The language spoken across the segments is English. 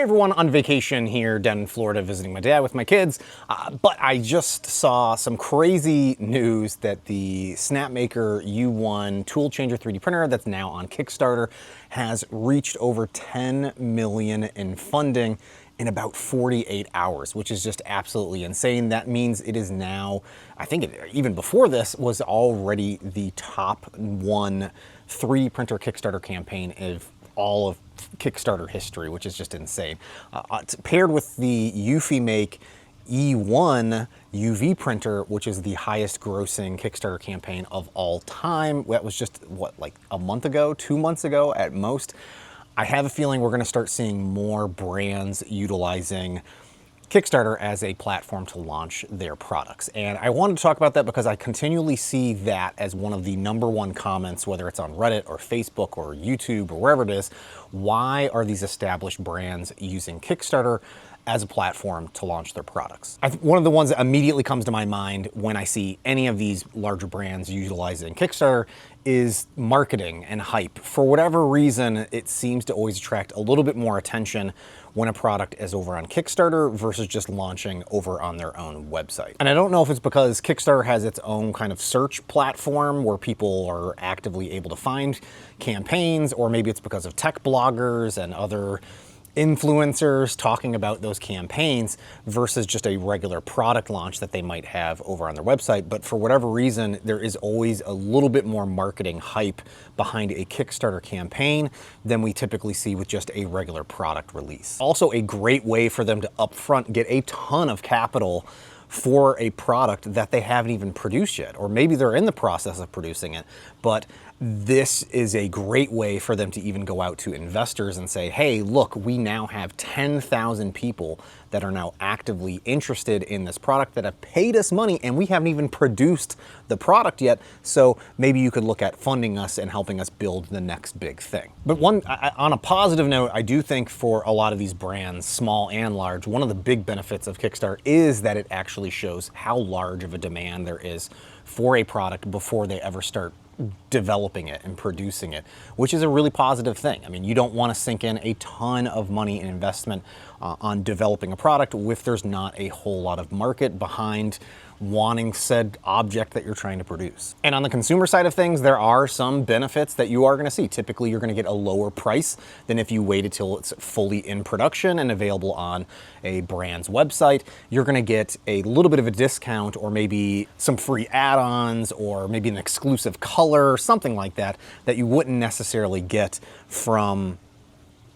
Hey everyone, on vacation here down in Florida visiting my dad with my kids, but I just saw some crazy news that the Snapmaker U1 tool changer 3D printer that's now on Kickstarter has reached over 10 million in funding in about 48 hours, which is just absolutely insane. That means it is now, I think even before this, was already the top one 3D printer Kickstarter campaign of all of Kickstarter history, which is just insane. It's paired with the EufyMake E1 UV printer, which is the highest grossing Kickstarter campaign of all time. That was just, what, like a month ago, 2 months ago at most. I have a feeling we're gonna start seeing more brands utilizing Kickstarter as a platform to launch their products. And I wanted to talk about that because I continually see that as one of the #1 comments, whether it's on Reddit or Facebook or YouTube or wherever it is. Why are these established brands using Kickstarter as a platform to launch their products? One of the ones that immediately comes to my mind when I see any of these larger brands utilizing Kickstarter is marketing and hype. For whatever reason, it seems to always attract a little bit more attention when a product is over on Kickstarter versus just launching over on their own website. And I don't know if it's because Kickstarter has its own kind of search platform where people are actively able to find campaigns, or maybe it's because of tech bloggers and other influencers talking about those campaigns versus just a regular product launch that they might have over on their website. But for whatever reason, there is always a little bit more marketing hype behind a Kickstarter campaign than we typically see with just a regular product release. Also a great way for them to upfront get a ton of capital for a product that they haven't even produced yet, or maybe they're in the process of producing it, but this is a great way for them to even go out to investors and say, hey, look, we now have 10,000 people that are now actively interested in this product that have paid us money, and we haven't even produced the product yet, so maybe you could look at funding us and helping us build the next big thing. But on a positive note, I do think for a lot of these brands, small and large, one of the big benefits of Kickstarter is that it actually shows how large of a demand there is for a product before they ever start developing it and producing it, which is a really positive thing. I mean, you don't want to sink in a ton of money and investment on developing a product if there's not a whole lot of market behind wanting said object that you're trying to produce. And on the consumer side of things, there are some benefits that you are going to see. Typically, you're going to get a lower price than if you waited till it's fully in production and available on a brand's website. You're going to get a little bit of a discount, or maybe some free add-ons, or maybe an exclusive color, something like that, that you wouldn't necessarily get from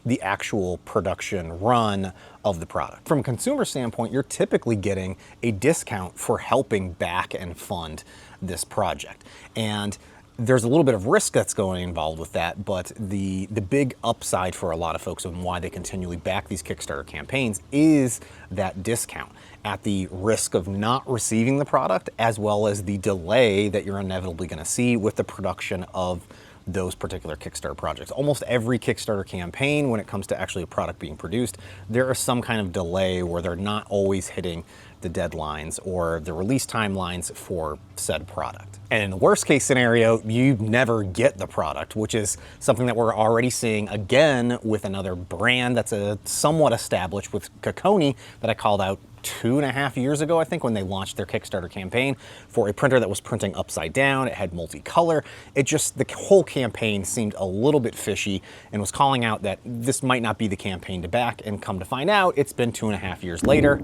the actual production run of the product. From a consumer standpoint, you're typically getting a discount for helping back and fund this project. And there's a little bit of risk that's going involved with that, but the big upside for a lot of folks and why they continually back these Kickstarter campaigns is that discount at the risk of not receiving the product, as well as the delay that you're inevitably going to see with the production of those particular Kickstarter projects. Almost every Kickstarter campaign, when it comes to actually a product being produced, there is some kind of delay where they're not always hitting the deadlines or the release timelines for said product. And in the worst case scenario, you never get the product, which is something that we're already seeing again with another brand that's somewhat established with Kokoni that I called out 2.5 years ago, I think, when they launched their Kickstarter campaign for a printer that was printing upside down. It had multicolor. The whole campaign seemed a little bit fishy and was calling out that this might not be the campaign to back, and come to find out, it's been 2.5 years later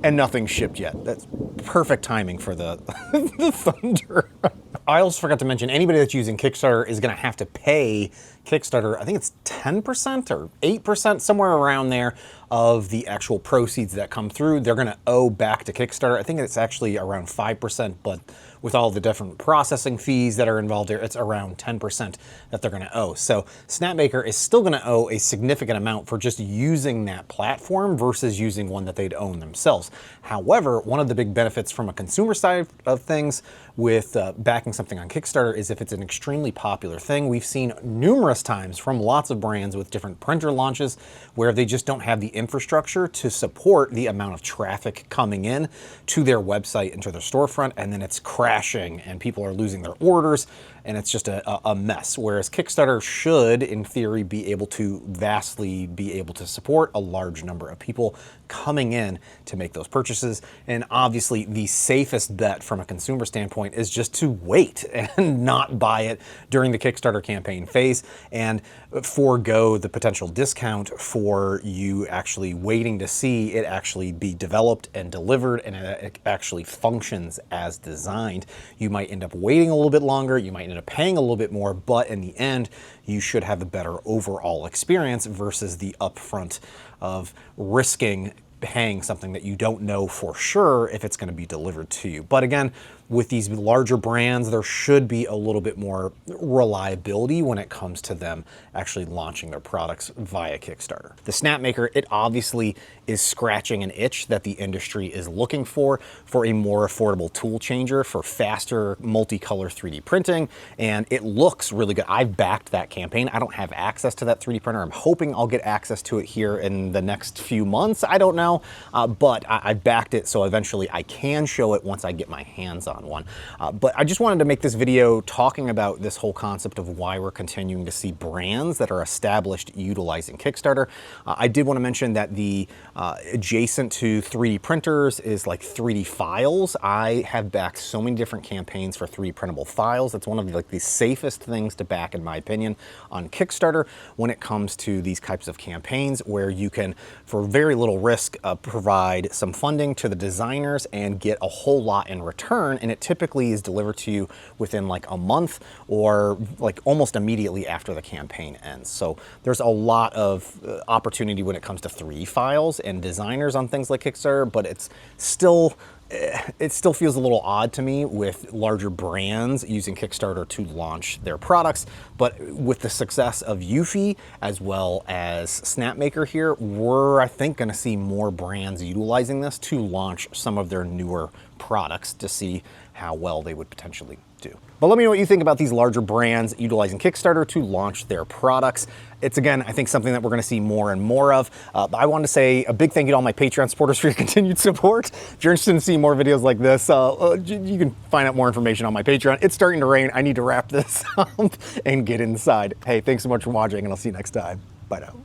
and nothing's shipped yet. That's perfect timing for the, the thunder. I also forgot to mention, anybody that's using Kickstarter is going to have to pay Kickstarter, I think it's 10% or 8%, somewhere around there, of the actual proceeds that come through. They're going to owe back to Kickstarter. I think it's actually around 5%, but with all the different processing fees that are involved there, it's around 10% that they're going to owe. So Snapmaker is still going to owe a significant amount for just using that platform versus using one that they'd own themselves. However, one of the big benefits from a consumer side of things with backing something on Kickstarter is if it's an extremely popular thing. We've seen numerous times from lots of brands with different printer launches where they just don't have the infrastructure to support the amount of traffic coming in to their website and to their storefront, and then it's crashing and people are losing their orders and it's just a mess. Whereas Kickstarter should, in theory, be able to vastly be able to support a large number of people coming in to make those purchases. And obviously the safest bet from a consumer standpoint is just to wait and not buy it during the Kickstarter campaign phase and forego the potential discount for you actually waiting to see it actually be developed and delivered and it actually functions as designed. You might end up waiting a little bit longer, you might end up paying a little bit more, but in the end, you should have a better overall experience versus the upfront of risking paying something that you don't know for sure if it's going to be delivered to you. But again, with these larger brands, there should be a little bit more reliability when it comes to them actually launching their products via Kickstarter. The Snapmaker, it obviously is scratching an itch that the industry is looking for a more affordable tool changer for faster multicolor 3D printing, and it looks really good. I've backed that campaign. I don't have access to that 3D printer. I'm hoping I'll get access to it here in the next few months. I don't know, but I backed it so eventually I can show it once I get my hands on one. But I just wanted to make this video talking about this whole concept of why we're continuing to see brands that are established utilizing Kickstarter. I did want to mention that the adjacent to 3D printers is like 3D files. I have backed so many different campaigns for 3D printable files. That's one of the safest things to back, in my opinion, on Kickstarter when it comes to these types of campaigns where you can, for very little risk, provide some funding to the designers and get a whole lot in return. And it typically is delivered to you within like a month or like almost immediately after the campaign ends. So there's a lot of opportunity when it comes to 3D files and designers on things like Kickstarter, but it still feels a little odd to me with larger brands using Kickstarter to launch their products. But with the success of Eufy as well as Snapmaker here, we're, I think, going to see more brands utilizing this to launch some of their newer products to see how well they would potentially do. But let me know what you think about these larger brands utilizing Kickstarter to launch their products. It's, again, I think something that we're going to see more and more of. But I want to say a big thank you to all my Patreon supporters for your continued support. If you're interested in seeing more videos like this, you can find out more information on my Patreon. It's starting to rain. I need to wrap this up and get inside. Hey, thanks so much for watching, and I'll see you next time. Bye now.